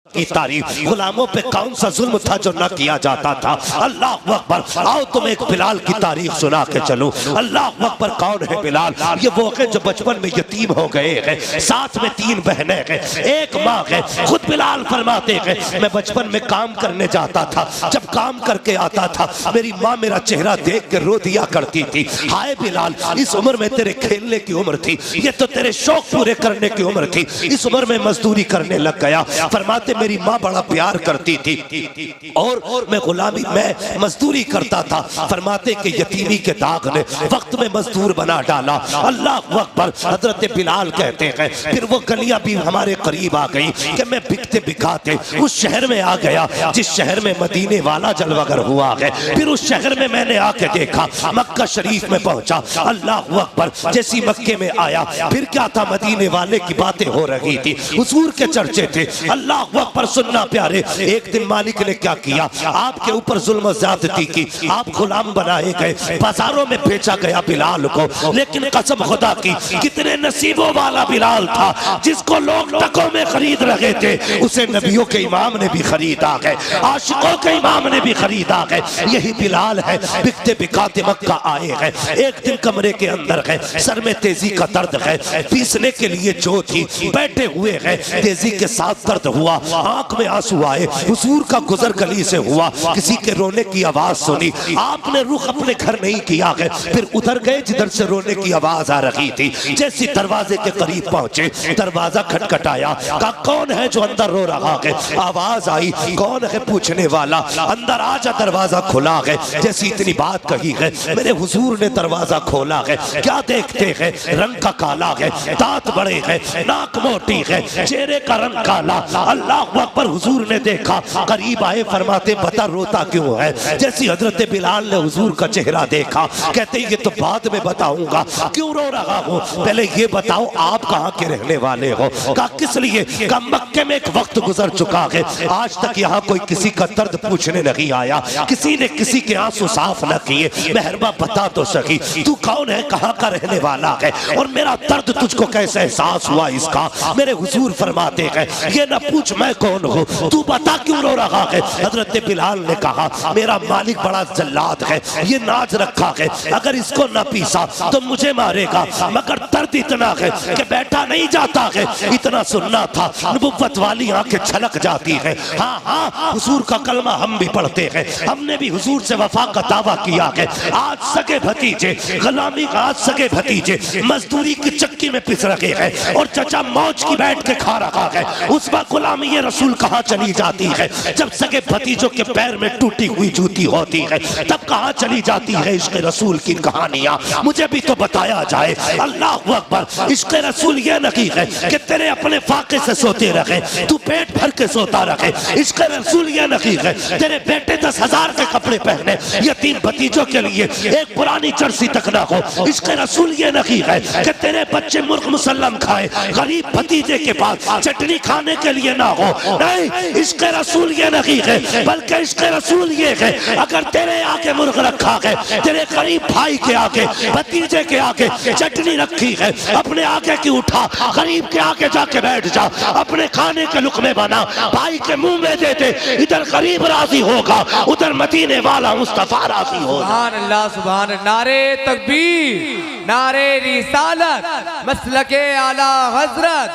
की तारीफ, गुलामों पे कौन सा जुल्म था जो न किया जाता था। अल्लाह अकबर। आओ तुम्हें एक बिलाल की तारीफ सुना के चलो। अल्लाह अकबर। कौन है बिलाल? ये वो है जो बचपन में यतीम हो गए हैं, साथ में 3 बहनें हैं, एक माँ है। खुद बिलाल फरमाते हैं मैं बचपन में काम करने जाता था, जब काम करके आता था मेरी माँ मेरा चेहरा देख के रो दिया करती थी, हाय बिलाल इस उम्र में तेरे खेलने की उम्र थी, ये तो तेरे शौक पूरे करने की उम्र थी, इस उम्र में मजदूरी करने लग गया। फरमाते मेरी माँ बड़ा प्यार करती थी और मैं गुलामी मैं मजदूरी करता था। फरमाते कि यतीमी के दाग ने वक्त में मजदूर बना डाला। अल्लाह अकबर। हजरत बिलाल कहते हैं फिर वो गलियां भी हमारे करीब आ गई कि मैं बिकते बिकाते उस शहर में आ गया जिस शहर में मदीने वाला जलवागर हुआ है। फिर उस शहर में मैंने आके देखा, मक्का शरीफ में पहुंचा। अल्लाह अकबर। जैसी मक्के में आया फिर क्या था, मदीने वाले की बातें हो रही थी, हुजूर के चर्चे थे। अल्लाह अकबर। सुनना प्यारे, एक दिन मालिक ने क्या किया, आपके ऊपर जुल्म ज्यादती की, आप गुलाम बनाए गए, बाजारों में बेचा गया बिलाल को। लेकिन कसम खुदा की कितने नसीबों वाला बिलाल था जिसको लोग टकों में खरीद रहे थे, उसे नबियों के इमाम ने भी खरीदा है, आशिकों के इमाम ने भी खरीदा है। यही बिलाल है, बिकते बिकाते मक्का आए हैं। एक दिन कमरे के अंदर है, सर में तेजी का दर्द है, पीसने के लिए जो थी बैठे हुए हैं, तेजी के साथ दर्द हुआ, आंख में आंसू आए। हुजूर का गुजर गली से हुआ, किसी के रोने की आवाज सुनी, आपने रुख अपने घर नहीं किया है, फिर उधर गए जिधर से रोने की आवाज आ रही थी। जैसे दरवाजे के करीब पहुंचे, दरवाजा खटखटाया, कहा कौन है जो अंदर रो रहा है? आवाज आई कौन है पूछने वाला, अंदर आजा, दरवाजा खुला है। जैसी इतनी बात कही है, मेरे हुजूर ने दरवाजा खोला है। क्या देखते हैं, रंग का काला है, दांत बड़े हैं, नाक मोटी है, चेहरे का रंग काला। अल्लाह अकबर। हुजूर ने देखा, करीब आए, फरमाते बता रोता क्यों है? जैसी हजरत बिलाल ने हुजूर का चेहरा देखा, कहते ये तो बाद में बताऊंगा, क्यों रो रहा हूँ, पहले ये बताओ आप कहाँ के रहने वाले हो? कहा किस लिए? कहा मक्के में एक वक्त गुजर चुका है, आज तक यहाँ कोई किसी का दर्द पूछने नहीं आया, किसी ने किसी के आंसू साफ न किए, मेहरबा बता तो सकी तू कौन है, कहाँ का रहने वाला है, और मेरा दर्द तुझको कैसे एहसास हुआ इसका? मेरे हुजूर फरमाते हैं ये न पूछ मैं कौन हूँ, तू बता क्यों रो रहा है? हजरत बिलाल ने कहा मेरा मालिक बड़ा जल्लाद है, ये नाज रखा है, अगर इसको न पीसा तो मुझे मारेगा, मगर दर्द इतना है कि बैठा नहीं जाता है। इतना सुनना था, नबुव्वत वाली आंखें छलक जाती है। हाँ हाँ, हुजूर का कलमा हम भी पढ़ते हैं, हमने भी हुजूर से वफा का दावा किया है। आज सगे भतीजे गुलामी का, आज सगे भतीजे मजदूरी की चक्की में पिस रहे हैं और चचा मौज की बैठ के खा रहा है। उस वक्त गुलामी ये रसूल कहाँ चली जाती है? जब सगे भतीजों के पैर में टूटी हुई जूती होती है तब कहाँ चली जाती है इश्क रसूल की कहानियां? मुझे भी तो बताया जाए। अल्लाह अकबर। इश्क रसूल ये नहीं है कि तेरे अपने फाके से सोते रहे, तू पेट भर के सोता रहे। इश्क रसूल ये नहीं है तेरे बेटे 10,000 के कपड़े पहने, यतीम भतीजों के लिए एक पुरानी जर्सी तक ना हो। इश्क रसूल ये नहीं है कि तेरे बच्चे मुर्ग मुसल्लम खाए, गरीब भतीजे के पास चटनी खाने के लिए ना हो। नहीं, इश्क रसूल ये नहीं है, बल्कि इश्क रसूल ये है अगर तेरे आगे मुर्ग रखा है, तेरे गरीब भाई के आगे, भतीजे के आगे चटनी रखी है, अपने आगे की उठा, गरीब के आगे जाके बैठ जा, अपने खाने के लुकमे बना, भाई के मुंह में दे दे, इधर गरीब राजी होगा, उधर मदीने वाला मुस्तफा राजी होगा। सुभान अल्लाह, सुभान। नारे तकबीर, नारे रिसालत, मसलके आला हजरत,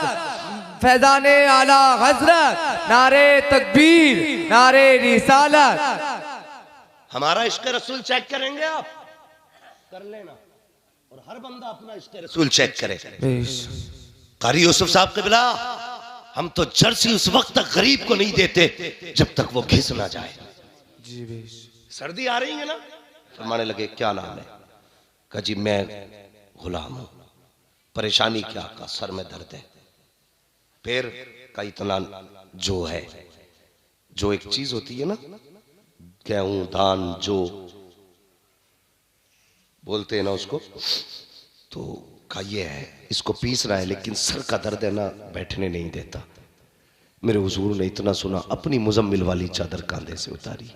फैजाने आला हजरत, नारे तकबीर, नारे रिसालत। हमारा इश्क रसूल चेक करेंगे आप? कर लेना, और हर बंदा अपना इश्क रसूल चेक करे। कारी यूसुफ साहब क़िबला, हम तो जर्सी उस वक्त तक गरीब को नहीं देते जब तक वो घिस ना जाए। सर्दी आ रही है ना, फरमाने लगे क्या नाम है? कहा जी मैं गुलाम हूं। परेशानी क्या? का सर में दर्द है। फिर का इतना जो है, जो एक चीज होती है ना, गेहूं धान जो बोलते हैं ना उसको, तो का ये है, इसको पीस रहा है लेकिन सर का दर्द है ना, बैठने नहीं देता। मेरे हुजूर ने इतना सुना, अपनी मुजम्मिल वाली चादर कांधे से उतारी।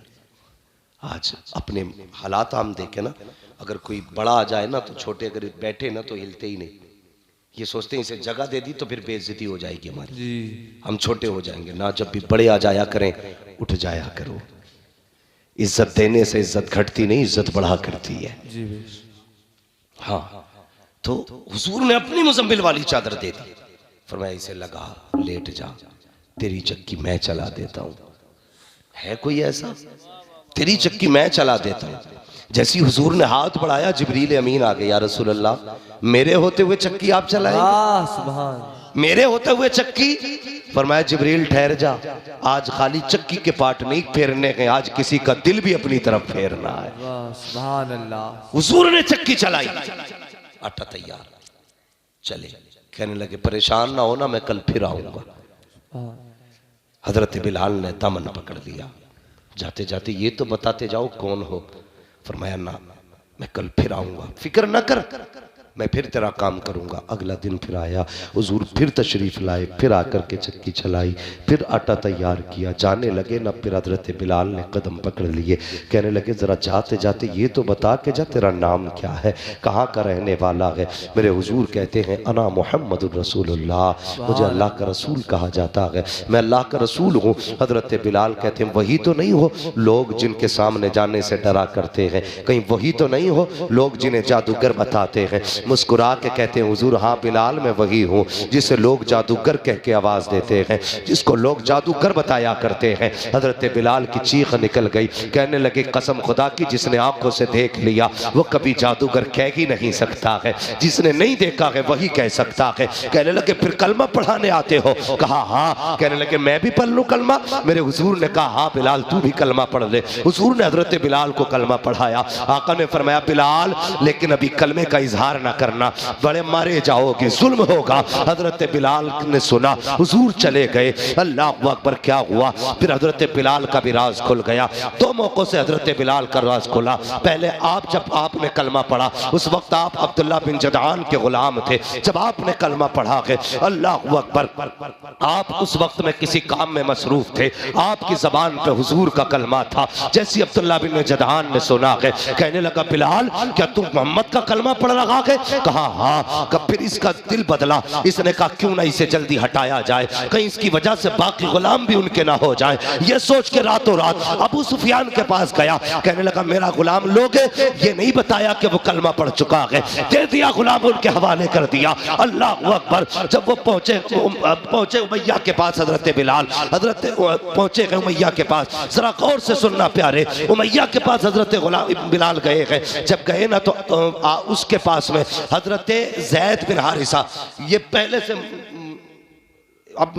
आज अपने हालात हम देखे ना, अगर कोई बड़ा आ जाए ना तो छोटे अगर बैठे ना तो हिलते ही नहीं, ये सोचते हैं इसे जगह दे दी तो फिर बेइज्जती हो जाएगी हमारी, जी हम छोटे हो जाएंगे ना। जब भी बड़े आ जाया करें, उठ जाया करो। इज्जत देने से इज्जत घटती नहीं, इज्जत बढ़ा करती है। जी हाँ, तो हुजूर ने अपनी मुजम्मिल वाली चादर दे दी, फरमाया इसे लगा, लेट जा, तेरी चक्की मैं चला देता हूं। है कोई ऐसा? तेरी चक्की मैं चला देता हूं। जैसी हुजूर ने हाथ बढ़ाया, जिब्रील अमीन आ गए, या रसूल अल्लाह, मेरे होते हुए चक्की आप चलाएंगे? सुभान। मेरे होते हुए चक्की? फरमाया जिब्रील ठहर जा, आज खाली चक्की के पार्ट नहीं फेरने के, आज किसी का दिल भी अपनी तरफ फेरना है। सुभान अल्लाह। हुजूर ने चक्की चलाई, आटा तैयार, चले। कहने लगे परेशान ना होना, मैं कल फिर आऊंगा। हजरत बिलाल ने दामन पकड़ लिया, जाते जाते ये तो बताते जाओ कौन हो। फरमाया ना, मैं कल फिर आऊंगा, फिक्र न कर, मैं फिर तेरा काम करूंगा। अगला दिन फिर आया, हुजूर फिर तशरीफ लाए, फिर आकर के चक्की चलाई, फिर आटा तैयार किया, जाने लगे ना। फिर हजरत बिलाल ने कदम पकड़ लिए, कहने लगे जरा जाते जाते ये तो बता के जा, तेरा नाम क्या है, कहाँ का रहने वाला है। मेरे हुजूर कहते हैं अना मुहम्मदुर रसूलुल्लाह, मुझे अल्लाह का रसूल कहा जाता है, मैं अल्लाह का रसूल हूँ। हजरत बिलाल कहते हैं वही तो नहीं हो लोग जिनके सामने जाने से डरा करते हैं, कहीं वही तो नहीं हो लोग जिन्हें जादूगर बताते हैं। मुस्कुरा के कहते हैं हुजूर हाँ बिलाल मैं वही हूँ जिसे लोग जादूगर कह के आवाज़ देते हैं, जिसको लोग जादूगर बताया करते हैं। हजरत बिलाल की चीख निकल गई, कहने लगे कसम खुदा की जिसने आंखों से देख लिया वो कभी जादूगर कह ही नहीं सकता है, जिसने नहीं देखा है वही कह सकता है। कहने लगे फिर कलमा पढ़ाने आते हो? कहा हाँ। कहने लगे मैं भी पढ़ लूँ कलमा? मेरे हुजूर ने कहा हाँ बिलाल तू भी कलमा पढ़ ले। हुजूर ने हजरत बिलाल को कलमा पढ़ाया। आका ने फरमाया बिलाल लेकिन अभी कलमे का इजहार ना करना, बड़े मारे जाओगे, जुल्म होगा। हजरत बिलाल ने सुना, हुजूर चले गए। अल्लाह अकबर, क्या हुआ? फिर हजरत बिलाल का भी राज खुल गया। दो मौकों से हजरत बिलाल का राज खुला। पहले आप जब आपने कलमा पढ़ा उस वक्त आप अब्दुल्ला बिन जदआन के गुलाम थे। जब आपने कलमा पढ़ा के अल्लाह अकबर, आप उस वक्त में किसी काम में मसरूफ थे, आपकी जबान पे हुजूर का कलमा था। जैसी अब्दुल्ला बिन जदआन ने सुना के कहने लगा बिलाल क्या तुम मोहम्मद का कलमा पढ़ रहा है? कहा हाँ। कब फिर इसका दिल बदला, इसने कहा क्यों ना इसे जल्दी हटाया जाए, कहीं इसकी वजह से बाकी गुलाम भी उनके ना हो जाए। ये सोच के रातों रात अबू सुफियान के पास गया, कहने लगा मेरा गुलाम लोगे? ये नहीं बताया कि वो कलमा पढ़ चुका है, दे दिया गुलाम उनके हवाले कर दिया। अल्लाह अकबर। जब वो पहुंचे उमैया के पास, हजरत बिलाल हजरत पहुंचे गए उमैया के पास। जरा गौर से सुनना प्यारे, उमैया के पास हजरत बिलाल गए हैं। जब गए ना तो उसके पास में हजरत ज़ैद बिन हारिसा, ये पहले से अब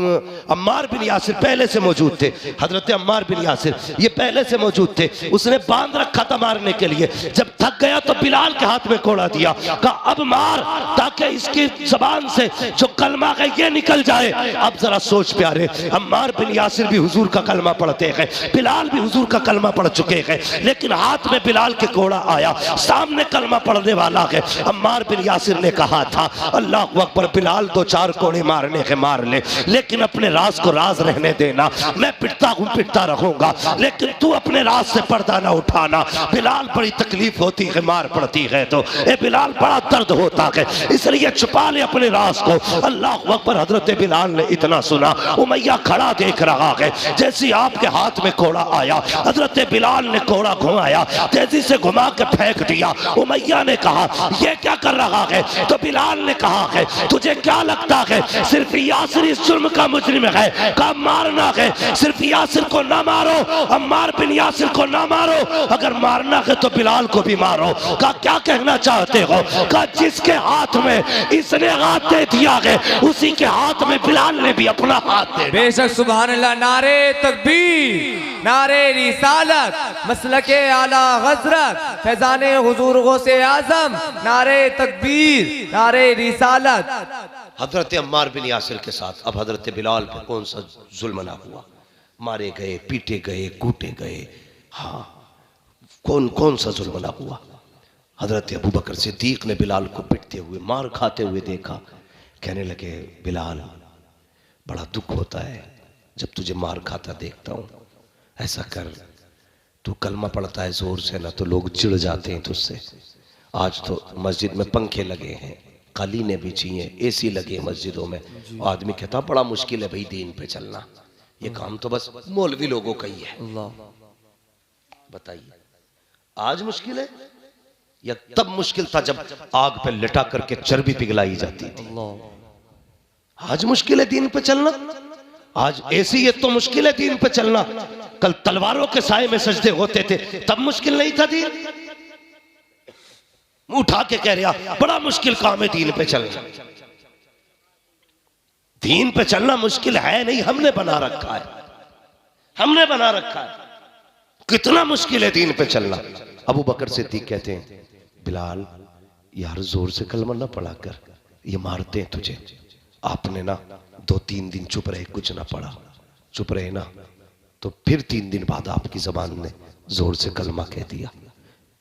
अम्मार बिन यासिर पहले से मौजूद थे। हजरत अम्मार बिन यासिर ये पहले से मौजूद थे। उसने बांध रखा था मारने के लिए। जब थक गया तो बिलाल के हाथ में कोड़ा दिया, कहा अब मार ताकि इसकी जबान से जो कलमा है ये निकल जाए। अब जरा सोच प्यारे, अम्मार बिन यासिर भी हुजूर का कलमा पढ़ते हैं, बिलाल भी हुजूर का कलमा पढ़ चुके हैं, लेकिन हाथ में बिलाल के कोड़ा आया, सामने कलमा पढ़ने वाला है। अम्मार बिन यासिर ने कहा था अल्लाह अकबर बिलाल दो चार कोड़े मारने के मार ले, लेकिन अपने राज को राज रहने देना। मैं पिटता हूं पिटता रहूंगा, लेकिन तू अपने राज से पर्दा ना उठाना। बिलाल बड़ी तकलीफ होती है मार पड़ती है तो, ए बिलाल बड़ा दर्द होता है, इसलिए छुपा ले अपने राज को। अल्लाह अकबर। हजरत बिलाल ने इतना सुना, उमैया खड़ा देख रहा है। जैसे आपके हाथ में कोड़ा आया, हजरत बिलाल ने कोड़ा घुमाया, तेजी से घुमा के फेंक दिया। उमैया ने कहा ये क्या कर रहा है? तो बिलाल ने कहा है तुझे क्या लगता है सिर्फ यासिर इस जुल्म का मुजरिम है, का मारना है, सिर्फ यासिर को ना मारो, अम्मार बिन यासिर को ना मारो, अगर मारना है तो बिलाल को भी मारो। का क्या कहना चाहते हो? का जिसके हाथ में इसने हाथ दे दिया है उसी के हाथ में बिलाल ने भी अपना हाथ दे। बेशक सुभान अल्लाह। नारे तकबीर, नारे रिसालत, मसलके आला हजरत, फैजाने हुजूर गौसे आजम, नारे तकबीर, नारे रिसालत। हजरत अम्मार बिन यासिर के साथ अब हजरत बिलाल पे कौन सा जुल्म ना हुआ? मारे गए, पीटे गए, कूटे गए। हाँ, कौन कौन सा जुल्म ना हुआ? हजरत अबू बकर सिद्दीक ने बिलाल को पिटते हुए मार खाते हुए देखा। कहने लगे बिलाल बड़ा दुख होता है जब तुझे मार खाता देखता हूँ, ऐसा कर तू कलमा पढ़ता है जोर से ना तो लोग चिढ़ जाते हैं तुझसे। आज तो मस्जिद में पंखे लगे हैं, कालीने बिछी हैं, एसी लगे मस्जिदों में। आदमी कहता बड़ा मुश्किल है भाई दीन पे चलना, ये काम तो बस मौलवी लोगों का ही है। बताइए आज मुश्किल है या तब मुश्किल था जब आग पे लिटा करके चर्बी पिघलाई जाती थी? आज मुश्किल है दीन पे चलना, आज एसी है तो मुश्किल है दीन पे चलना। कल तलवारों के साए में सजदे होते थे तब मुश्किल नहीं था दीन। मुंह उठा के कह रहा बड़ा मुश्किल काम है दीन पे चलना। दीन पे चलना मुश्किल है नहीं, हमने बना रखा है, हमने बना रखा है। कितना मुश्किल है दीन पे चलना। अबू बकर सिद्दीक कहते हैं बिलाल यार जोर से कलमा ना पढ़ा कर, ये मारते हैं तुझे। आपने ना 2-3 दिन चुप रहे, कुछ ना पढ़ा, चुप रहे ना, तो फिर 3 दिन बाद आपकी जबान ने जोर से कलमा कह दिया।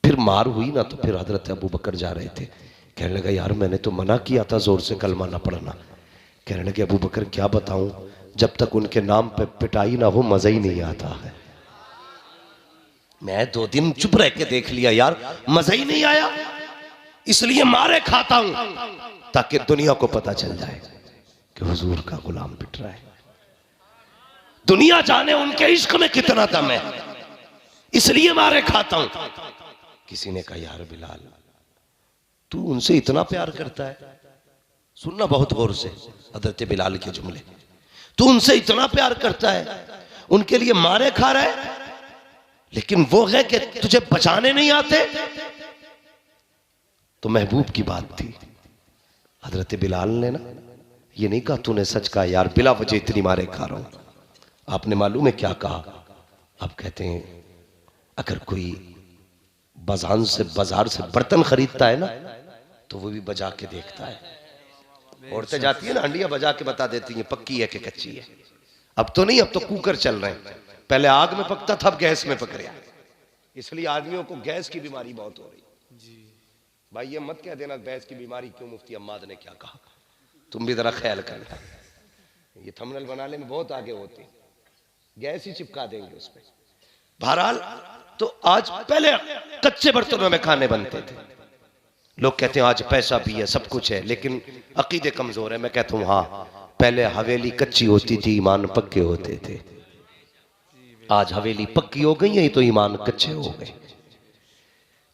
फिर मार हुई ना, तो फिर हजरत अबू बकर जा रहे थे, कहने लगा यार मैंने तो मना किया था जोर से कलमा ना पढ़ना। कहने लगे अबू बकर क्या बताऊं, जब तक उनके नाम पे पिटाई ना हो मजा ही नहीं आता है। मैं 2 दिन चुप रह के देख लिया यार, मजा ही नहीं आया, इसलिए मारे खाता हूं ताकि दुनिया को पता चल जाए कि हुजूर का गुलाम पिट रहा है। दुनिया जाने उनके इश्क में कितना दम है, इसलिए मारे खाता हूं। किसी ने कहा यार बिलाल तू उनसे इतना प्यार करता है, सुनना बहुत गौर से हजरत बिलाल के जुमले, तू उनसे इतना प्यार करता है, उनके लिए मारे खा रहा है, लेकिन वो है कि तुझे बचाने नहीं आते। तो महबूब की बात थी। हजरत बिलाल ने ना ये नहीं कहा तूने सच कहा यार बिला वजह इतनी मारे खा रहा हूं। आपने मालूम है क्या कहा? आप कहते हैं अगर कोई बाजार से बर्तन खरीदता है ना तो वो भी बजा के देखता है। औरतें जाती है ना हंडिया बजा के बता देती हैं पक्की है कि कच्ची है। अब तो नहीं, अब तो कुकर चल रहे हैं, पहले आग में पकता था, अब गैस में पक रहा है। इसलिए आदमियों को गैस की बीमारी बहुत हो रही जी। भाई ये मत कह देना गैस की बीमारी क्यों, मुफ्ती अम्माद ने क्या कहा, तुम भी जरा ख्याल करना। ये थंबनेल बनाने में बहुत आगे होते हैं, गैस ही चिपका देंगे उसमें। बहरहाल तो आज पहले कच्चे बर्तनों में खाने बनते थे। लोग कहते हैं आज पैसा भी है सब कुछ है लेकिन अकीदे कमजोर है। मैं कहता हूं हाँ, पहले हवेली कच्ची होती थी, ईमान पक्के होते थे। आज हवेली पक्की हो गई है तो ईमान कच्चे हो गए।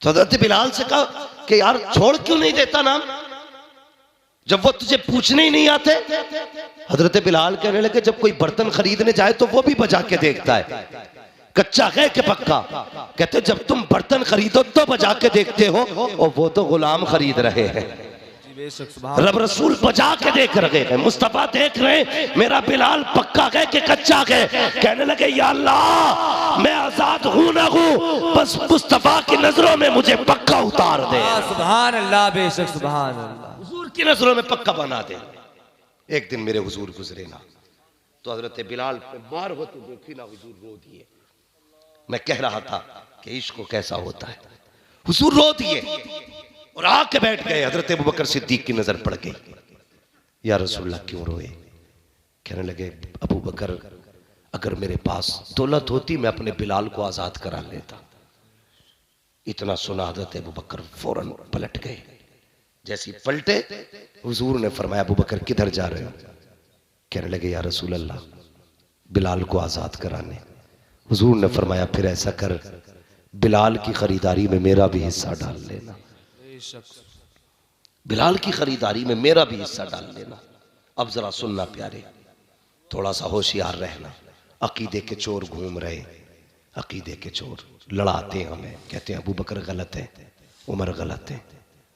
तो हजरत बिलाल से कहा कि यार छोड़ क्यों नहीं देता नाम, जब वो तुझे पूछने ही नहीं आते। हजरत बिलाल कहने लगे जब कोई बर्तन खरीदने जाए तो वो भी बजा के देखता है कच्चा है कि पक्का। कहते जब तुम बर्तन खरीदो तो बजा के देखते हो, और वो तो गुलाम खरीद रहे हैं, रब रसूल बजा के देख रहे हैं, मुस्तफा देख रहे हैं मेरा बिलाल पक्का है कि कच्चा है। कहने लगे या अल्लाह मैं आजाद हूं ना हूं, बस मुस्तफा की नजरों में मुझे पक्का उतार दे। सुभान अल्लाह, बेशक सुभान अल्लाह, हुजूर की नजरों में पक्का बना दे। एक दिन मेरे हुजूर गुजरे ना तो हजरत बिलाल पे मार होती देखी ना, हुजूर रो दिए। मैं कह रहा था कि इश्क कैसा होता है, हुजूर रो दिए और आके बैठ गए। हजरत अबू बकर सिद्दीक की नजर पड़ गई, या रसूलल्लाह क्यों रोए? कहने लगे अबू बकर अगर मेरे पास दौलत होती मैं अपने बिलाल को आजाद करा लेता। इतना सुना हजरत अबू बकर फौरन पलट गए। जैसे पलटे हुजूर ने फरमाया अबू बकर किधर जा रहे हो? कहने लगे या रसूलल्लाह बिलाल को आजाद कराने। हुजूर ने फरमाया फिर ऐसा कर बिलाल की खरीदारी में मेरा भी हिस्सा डाल लेना, बिलाल की खरीदारी में मेरा भी हिस्सा डाल लेना। अब जरा सुनना प्यारे, थोड़ा सा होशियार रहना। अकीदे के चोर घूम रहे, अकीदे के चोर लड़ाते हैं हमें, कहते हैं अबू बकर गलत है, उमर गलत है,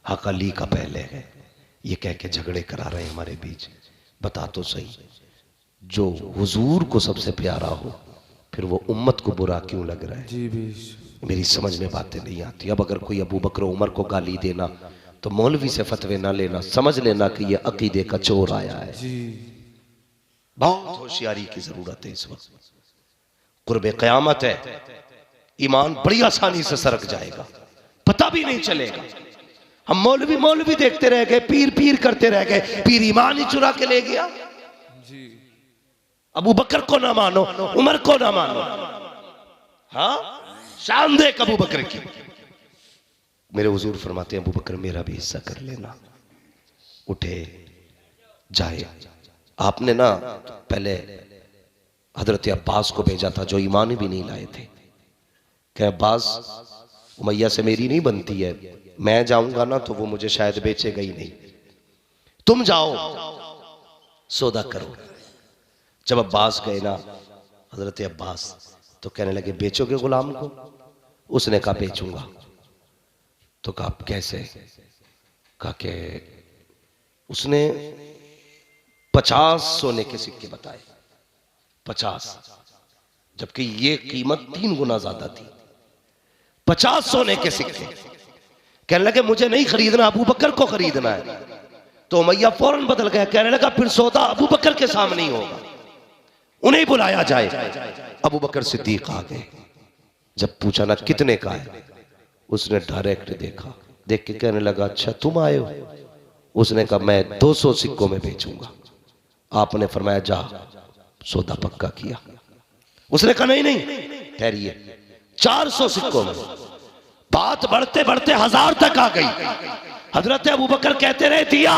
हक अली का पहले है, ये कह के झगड़े करा रहे हैं हमारे बीच। बता तो सही, जो हुजूर को सबसे प्यारा हो फिर वो उम्मत को बुरा क्यों लग रहा है? जी मेरी समझ में बातें नहीं आती। अब अगर कोई अबू बकर उमर को गाली देना तो मौलवी से फतवे ना लेना, समझ लेना कि ये अकीदे का चोर आया है। बहुत होशियारी की जरूरत है इस वक्त, कुर्बे क़यामत है, ईमान बड़ी आसानी से सरक जाएगा, पता भी नहीं चलेगा। हम मौलवी मौलवी देखते रह गए, पीर पीर करते रह गए, पीर ईमान ही चुरा के ले गया। अबू बकर को ना मानो, उमर को ना मानो, हाँ शान देख अबू बकर की। मेरे हुजूर फरमाते हैं अबू बकर मेरा भी हिस्सा कर लेना, उठे जाए। आपने ना पहले हजरत अब्बास को भेजा था जो ईमान भी नहीं लाए थे, कि अब्बास उमैया से मेरी नहीं बनती है, मैं जाऊंगा ना तो वो मुझे शायद बेचेगा ही नहीं, तुम जाओ सौदा करो। जब अब्बास गए ना हजरत अब्बास, तो कहने लगे बेचोगे गुलाम को? उसने कहा बेचूंगा। तो कहा कैसे? कहा कि उसने 50 सोने के सिक्के बताए, 50, जबकि ये कीमत 3 गुना ज्यादा थी। 50 सोने के सिक्के। कहने लगे मुझे नहीं खरीदना, अबू बकर को खरीदना है। तो उमैया फौरन बदल गया, कहने लगा फिर सौदा अबू बकर के सामने ही होगा, उन्हें बुलाया जाए। अबू बकर सिद्दीक आ गए। जब पूछा ना कितने का है, उसने डायरेक्ट देखा, देख के कहने लगा अच्छा तुम आए हो? उसने कहा मैं 200 सिक्कों में बेचूंगा। आपने फरमाया जा, सौदा पक्का किया। उसने कहा नहीं नहीं ठहरिए, 400 सिक्कों में। बात बढ़ते बढ़ते 1000 तक आ गई। हजरत अबू बकर कहते रहे दिया।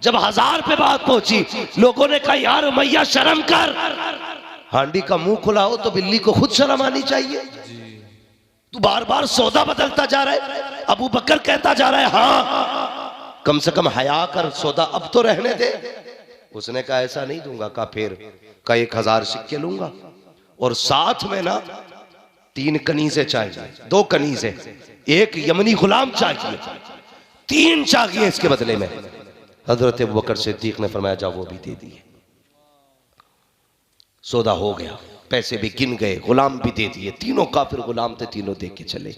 जब 1000 पे बात पहुंची, लोगों ने कहा यार उमैया शर्म कर, हांडी का मुंह खुला हो तो बिल्ली को खुद शर्म आनी चाहिए। तू बार बार सौदा बदलता जा रहा है। अबू बकर कहता जा रहा है हाँ कम से कम हया कर, सौदा अब तो रहने दे। उसने कहा ऐसा नहीं दूंगा। कहा फिर? का 1000 सिक्के लूंगा और साथ में ना 3 कनीज़े चाहिए, 2 कनीज़े, 1 यमनी गुलाम चाहिए, 3 चाहिए इसके बदले में। हजरत अबू बकर सिद्दीक ने फरमाया जा वो भी दे दिए। सौदा हो गया, पैसे भी गिन गए, गुलाम भी दे दिए। तीनों काफिर गुलाम थे, तीनों दे के चले।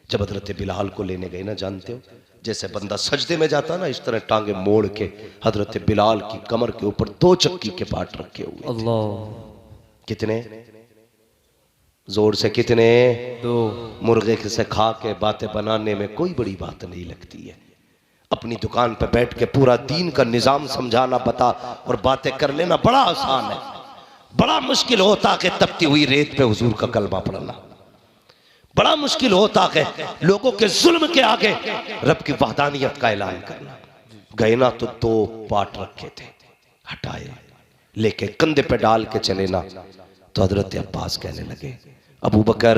जब हजरत बिलाल को लेने गए ना, जानते हो जैसे बंदा सजदे में जाता ना, इस तरह टांगे मोड़ के हजरत बिलाल की कमर के ऊपर 2 चक्की के पाट रखे हुए। अल्लाह। कितने जोर से? कितने? 2। मुर्गे से खा के बातें बनाने में कोई बड़ी बात नहीं लगती है। अपनी दुकान पे बैठ के पूरा दीन का निजाम समझाना बता और बातें कर लेना बड़ा आसान है। बड़ा मुश्किल होता कि तपती हुई रेत पे हुजूर का कलमा पढ़ना, बड़ा मुश्किल होता है लोगों के जुल्म के आगे रब की वहदानियत का ऐलान करना। गए ना तो 2 पाट रखे थे, हटाए, लेके कंधे पे डाल के चले ना। तो हजरत अब्बास कहने लगे अबू बकर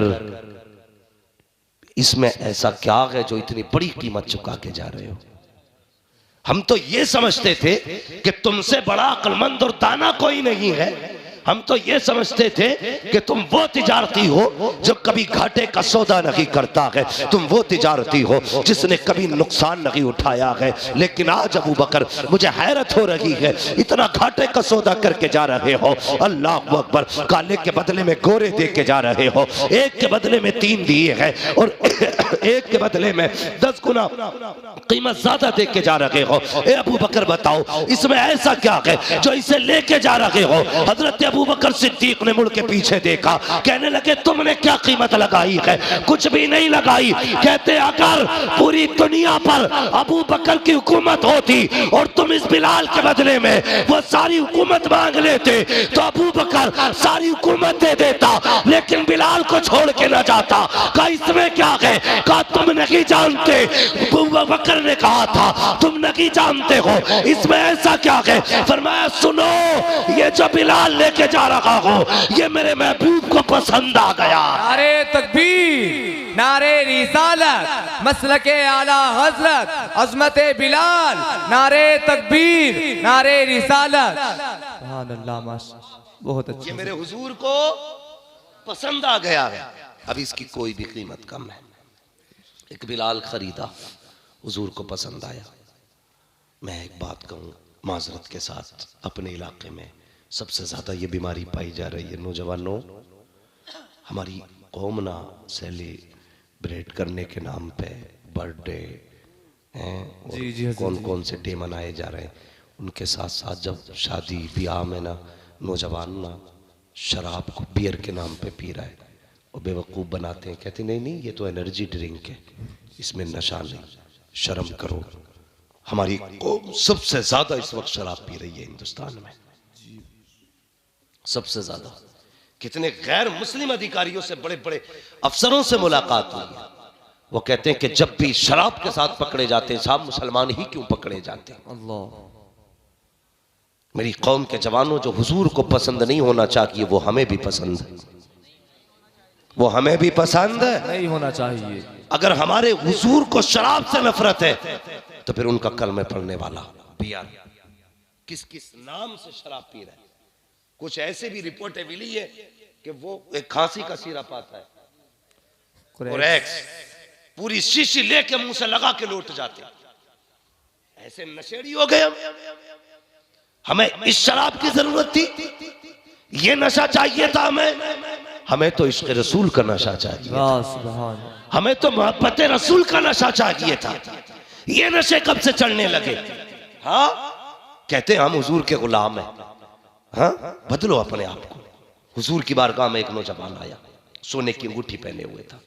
इसमें ऐसा क्या है जो इतनी बड़ी कीमत चुका के जा रहे हो? हम तो ये समझते थे कि तुमसे बड़ा अक्लमंद और दाना कोई नहीं है। हम तो ये समझते थे कि तुम वो तिजारती हो जो कभी घाटे का सौदा नहीं करता है, तुम वो तिजारती हो जिसने कभी नुकसान नहीं उठाया है। लेकिन आज अबू बकर मुझे हैरत हो रही है, इतना घाटे का सौदा करके जा रहे हो। अल्लाह अकबर, काले के बदले में गोरे दे के जा रहे हो, 1 के बदले में 3 दिए हैं और 1 के बदले में 10 गुना कीमत ज्यादा दे के जा रहे हो। ए अबू बकर बताओ इसमें ऐसा क्या है जो इसे लेके जा रहे हो? हजरत अबू बकर सिद्दीक ने मुड़ के पीछे देखा, कहने लगे तुमने क्या कीमत लगाई है? कुछ भी नहीं लगाई। कहते अगर पूरी दुनिया पर अबू बकर की हुकूमत होती और तुम इस बिलाल के बदले में वो सारी हुकूमत मांग लेते तो अबू बकर सारी हुकूमत दे देता, लेकिन बिलाल को छोड़ के ना जाता। कहा इसमें क्या है? कहा तुम नहीं जानते। अबू बकर ने कहा था तुम नहीं जानते हो, इसमें ऐसा क्या है? फरमाया सुनो, ये जो बिलाल लेके जा रहा हो ये मेरे महबूब को पसंद आ गया। नारे तकबीर, नारे रिसालत, मसलके आला हजरत, अज़मत बिलाल, नारे तकबीर, नारे रिसालत। सुभान अल्लाह, माशाअल्लाह, बहुत अच्छा। ये मेरे हुजूर को पसंद आ गया है। अब इसकी कोई भी कीमत कम है। एक बिलाल खरीदा, हुजूर को पसंद आया। मैं एक बात कहूँ माजरत के साथ, अपने इलाके में सबसे ज्यादा ये बीमारी पाई जा रही है। नौजवानों, हमारी कौम ना सेलिब्रेट करने के नाम पे बर्थडे हैं, कौन कौन से डे मनाए जा रहे हैं, उनके साथ साथ जब शादी ब्याह में ना नौजवान ना शराब को बियर के नाम पे पी रहा है और बेवकूफ़ बनाते हैं, कहते नहीं नहीं ये तो एनर्जी ड्रिंक है, इसमें नशा नहीं, शर्म करो। हमारी कौम सबसे ज्यादा इस वक्त शराब पी रही है हिंदुस्तान में, सबसे ज्यादा। कितने गैर मुस्लिम अधिकारियों से, बड़े बड़े अफसरों से मुलाकात हुई है, वो कहते हैं कि जब भी शराब के साथ पकड़े जाते हैं, साहब मुसलमान ही क्यों पकड़े जाते हैं? अल्लाह। मेरी कौम के जवानों, जो हुजूर को पसंद नहीं होना चाहिए वो हमें भी पसंद है, वो हमें भी पसंद है, नहीं होना चाहिए। अगर हमारे हुजूर को शराब से नफरत है तो फिर उनका कलमे पढ़ने वाला बियार किस किस नाम से शराब पी रहा है। कुछ ऐसे भी रिपोर्टें मिली है कि वो एक खांसी का सिरप आता है, कोरेक्स, पूरी शीशी लेके मुंह से लगा के लौट जाते। ऐसे नशेड़ी हो गए हम। हमें इस शराब की जरूरत थी? ये नशा चाहिए था हमें तो इश्क रसूल का नशा चाहिए था, हमें तो मोहब्बत रसूल का नशा चाहिए था। ये नशे कब से चढ़ने लगे? हाँ, कहते हैं हम हुजूर के गुलाम हैं। हाँ, बदलो अपने आप को। हुजूर की बारगाह में एक नौजवान आया, सोने की अंगूठी पहने हुए था।